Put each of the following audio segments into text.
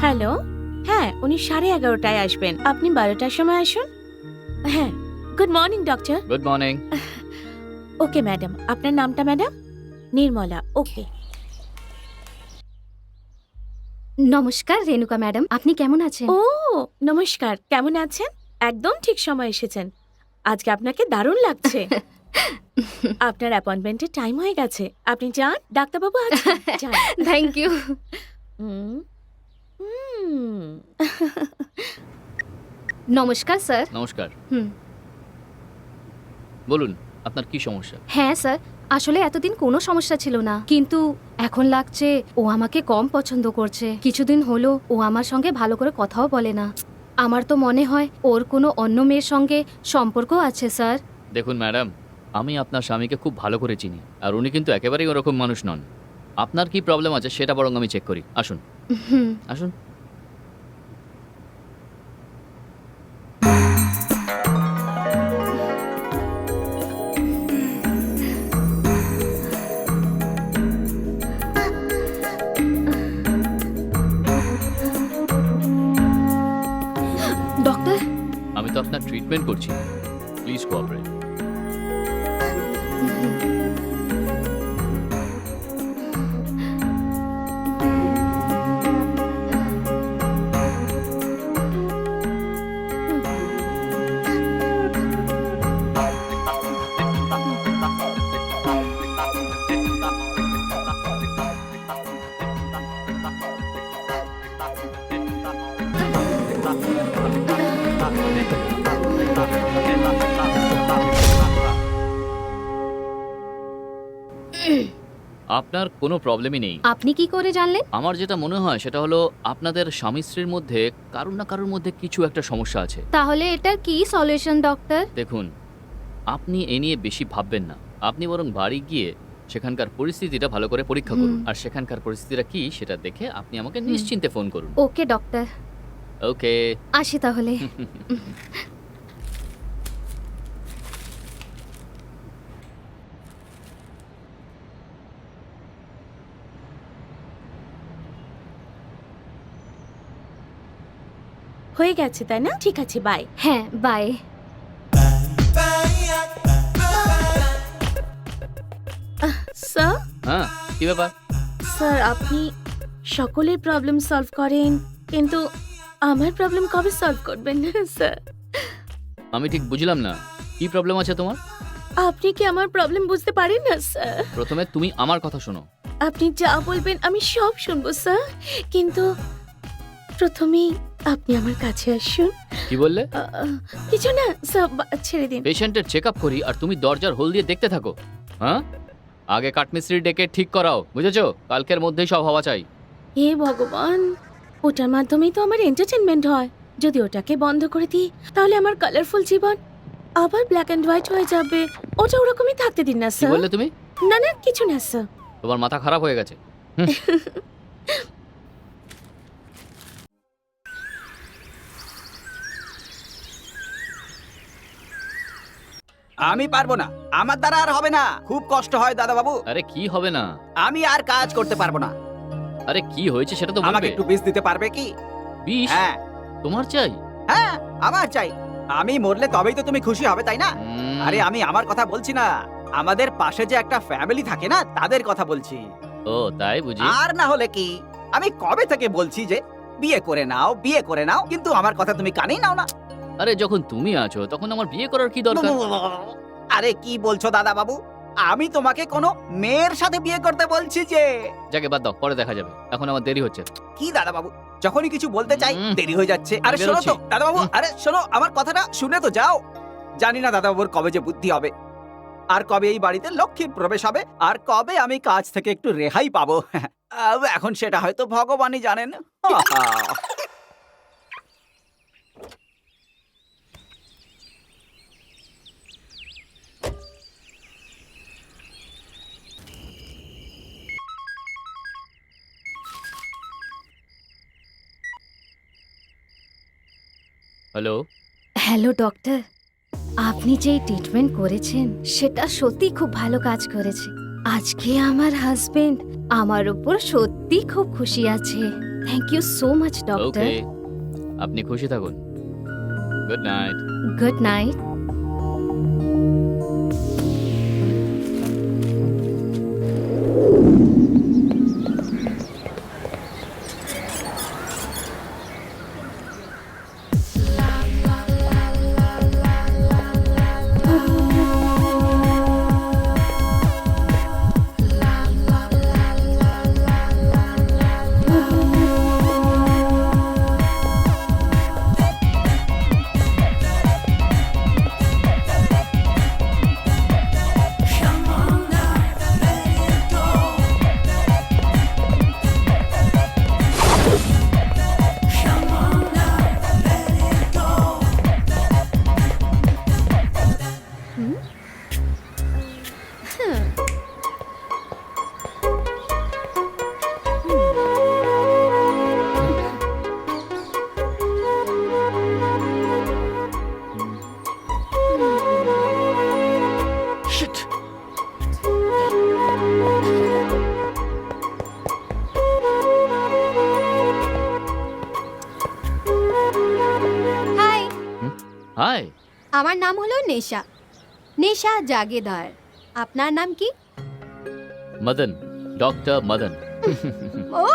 Hello, হ্যাঁ উনি 11:30টায় আসবেন, আপনি 12টার সময় আসুন। হ্যাঁ, good morning doctor. Good morning. Okay madam, আপনার নামটা ম্যাডাম? নির্মলা, ওকে। নমস্কার রেণুকা ম্যাডাম, আপনি কেমন আছেন? ও নমস্কার, কেমন আছেন? একদম ঠিক সময় এসেছেন, আজকে আপনাকে দারুণ লাগছে। আপনার অ্যাপয়েন্টমেন্টের টাইম হয়ে গেছে, আপনি যান, ডাক্তারবাবু আছেন, যান। Thank you. হুম, হুম। নমস্কার স্যার। নমস্কার, হুম। বলুন আপনার কি সমস্যা? হ্যাঁ স্যার, আসলে এতদিন কোনো সমস্যা ছিল না, কিন্তু এখন লাগছে ও আমাকে কম পছন্দ করছে। কিছুদিন হলো ও আমার সঙ্গে ভালো করে কথাও বলে না। আমার তো মনে হয় ওর কোনো অন্য মেয়ের সঙ্গে সম্পর্ক আছে স্যার। দেখুন ম্যাডাম, আমি আপনার স্বামীকে খুব ভালো করে চিনি, আর উনি কিন্তু একেবারেই ওরকম মানুষ নন। আপনার কি প্রবলেম আছে সেটা বরং আমি চেক করি। আসুন হুম। আসুন। ডক্টর, আমি তো আপনার ট্রিটমেন্ট করছি, প্লিজ কোঅপারেট। আপনার কোনো প্রবলেমই নেই। আপনি কি করে জানলেন? আমার যেটা মনে হয় সেটা হলো আপনাদের স্বামী স্ত্রীর মধ্যে কারুর না কারুর মধ্যে কিছু একটা সমস্যা আছে। তাহলে এটার কি সলিউশন ডক্টর? দেখুন, আপনি এ নিয়ে বেশি ভাববেন না, আপনি বরং বাড়ি গিয়ে সেখানকার পরিস্থিতিটা ভালো করে পরীক্ষা করুন, আর সেখানকার পরিস্থিতিটা কি সেটা দেখে আপনি আমাকে নিশ্চিন্তে ফোন করুন। ওকে ডক্টর, ওকে। আসি তাহলে। হয়ে গেছে তাই না? ঠিক আছে, বাই। হ্যাঁ, বাই। স্যার, হ্যাঁ, কি ব্যাপার? স্যার আপনি সকলের প্রবলেম সলভ করেন, কিন্তু আমার প্রবলেম কবে সলভ করবেন স্যার? আমি ঠিক বুঝলাম না, কি প্রবলেম আছে তোমার? আপনি কি আমার প্রবলেম বুঝতে পারেন না স্যার? প্রথমে তুমি আমার কথা শোনো। আপনি যা বলবেন আমি সব শুনবো স্যার, কিন্তু প্রথমেই আপনি আমার কাছে আসুন। কি বললে? কিছু না স্যার, ছেড়ে দিন। পেশেন্টের চেক আপ করি আর তুমি দরজার হোল দিয়ে দেখতে থাকো? হ্যাঁ, আগে কাঠমিস্ত্রি ডেকে ঠিক করাও, বুঝেছো? কালকের মধ্যেই সব হওয়া চাই। হে ভগবান, ওটার মাধ্যমেই তো আমার এন্টারটেনমেন্ট হয়। যদি ওটাকে বন্ধ করে দিই তাহলে আমার কালারফুল জীবন আবার ব্ল্যাক অ্যান্ড হোয়াইট হয়ে যাবে। ওটা ওরকমই থাকতে দিন না কি স্যার। বললে তুমি? না না, কিছু না স্যার। তোমার মাথা খারাপ হয়ে গেছে। আমি পারবো না, আমার দ্বারা আর হবে না, খুব কষ্ট হয় দাদা বাবু। আরে কি হবে না? আমি আর কাজ করতে পারবো না। আরে কি হয়েছে সেটা তো আমাকে বলবে। একটু বিষ দিতে পারবে কি? বিষ? হ্যাঁ তোমার চাই? হ্যাঁ, আমার চাই। আমি মরলে তবেই তো তুমি খুশি হবে, তাই না? আরে আমি আমার কথা বলছি না, আমাদের পাশে যে একটা ফ্যামিলি থাকে না, তাদের কথা বলছি। ও তাই বুঝি। আর না হলে কি, আমি কবে থেকে বলছি যে বিয়ে করে নাও, বিয়ে করে নাও, কিন্তু আমার কথা তুমি কানেই নাও না। আরে যখন তুমি আছো তখন আমার বিয়ে করার কি দরকার? আরে কি বলছো দাদা বাবু, আমি তোমাকে কোনো মেয়ের সাথে বিয়ে করতে বলছি যে। যাকে বাদ দাও, পরে দেখা যাবে, এখন আমার দেরি হচ্ছে। কি দাদা বাবু, যখনই কিছু বলতে চাই দেরি হয়ে যাচ্ছে। আরে আমি শোনো তো বেরোচ্ছি। দাদা বাবু, আরে শোনো আমার কথাটা শুনে তো যাও। জানি না দাদা বাবুর কবে যে বুদ্ধি হবে, আর কবে এই বাড়িতে লক্ষ্মীর প্রবেশ হবে, আর কবে আমি কাজ থেকে একটু রেহাই পাবো। এখন সেটা হয়তো ভগবানই জানেন। হ্যালো। হ্যালো ডক্টর, আপনি যেই ট্রিটমেন্ট করেছেন সেটা সত্যি খুব ভালো কাজ করেছে। আজকে আমার হাজবেন্ড আমার উপর সত্যি খুব খুশি আছে। Thank you so much doctor. Okay, আপনি খুশি থাকুন। Good night. Good night. Shit. Hi, hi, আমার নাম হলো নেশা, নেশা জাগেদার। আপনার নাম কি? মদন, ডক্টর মদন। ও,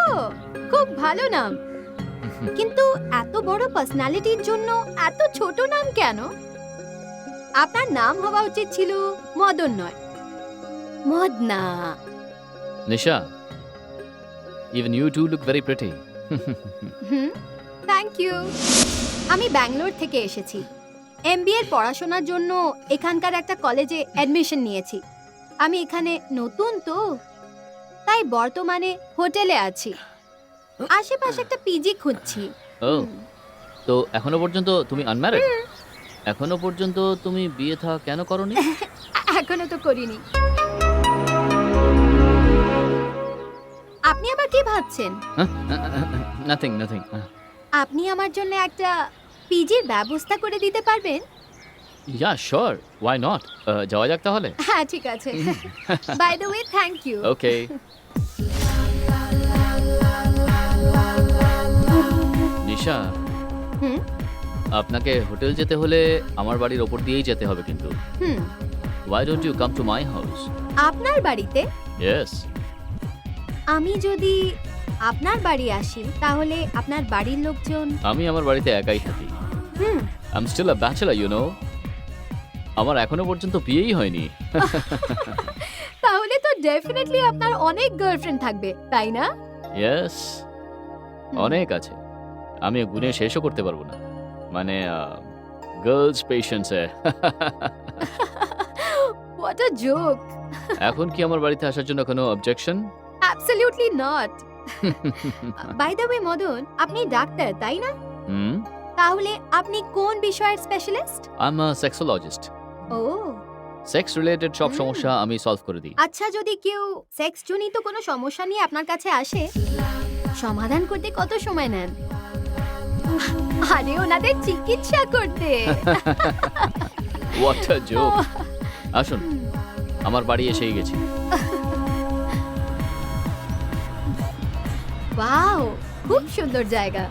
খুব ভালো নাম। কিন্তু এত বড় পার্সোনালিটির জন্য এত ছোট নাম কেন? আপনার নাম হওয়া উচিত ছিল মদন নয়, Madna. Nisha, even you two look very pretty. হুম, থ্যাংক ইউ। আমি ব্যাঙ্গালোর থেকে এসেছি। এমবিএ এর পড়াশোনার জন্য এখানকার একটা কলেজে অ্যাডমিশন নিয়েছি। আমি এখানে নতুন তো, তাই বর্তমানে হোটেলে আছি। আশেপাশে একটা পিজি খুঁজছি। ও, তো এখনো পর্যন্ত তুমি আনম্যারিড? এখনো পর্যন্ত তুমি বিয়ে থা কেন করনি? এখনো তো করিনি। আপনি আবার কি ভাবছেন? Nothing nothing. আপনি আমার জন্য একটা পিজির ব্যবস্থা করে দিতে পারবেন? Yeah sure, why not. যাওয়া যাক তাহলে। হ্যাঁ, ঠিক আছে। By the way, thank you. Okay. Nisha, হুম আপনাকে হোটেল যেতে হলে আমার বাড়ির ওপর দিয়েই যেতে হবে কিন্তু। Hmm why don't you come to my house? আপনার বাড়িতে? ইয়েস। আমি যদি আপনার বাড়ি আসি তাহলে আপনার বাড়ির লোকজন? আমি আমার বাড়িতে একাই থাকি। Hmm I am still a bachelor, you know. আমার এখনো পর্যন্ত বিয়েই হয়নি। তাহলে তো ডেফিনেটলি আপনার অনেক গার্লফ্রেন্ড থাকবে, তাই না? ইয়েস, অনেক আছে। আমি গুনে শেষও করতে পারবো না। মানে girls patients. What a joke. এখন কি আমার বাড়িতে আসার জন্য কোনো objection? Absolutely not. By the way Madan, আপনি ডাক্তার তাই না? হুম, তাহলে আপনি কোন বিষয়ের specialist? I am a sexologist. ও সেক্স রিলেটেড সব সমস্যা আমি সলভ করে দিই। আচ্ছা, যদি কেউ সেক্স জনিত কোনো সমস্যা নিয়ে আপনার কাছে আসে, সমাধান করতে কত সময় নেন? আরে ওনাদের চিকিৎসা করতে। What a joke. আসুন, আমার বাড়ি এসেই গেছি। ওয়াও, খুব সুন্দর জায়গা।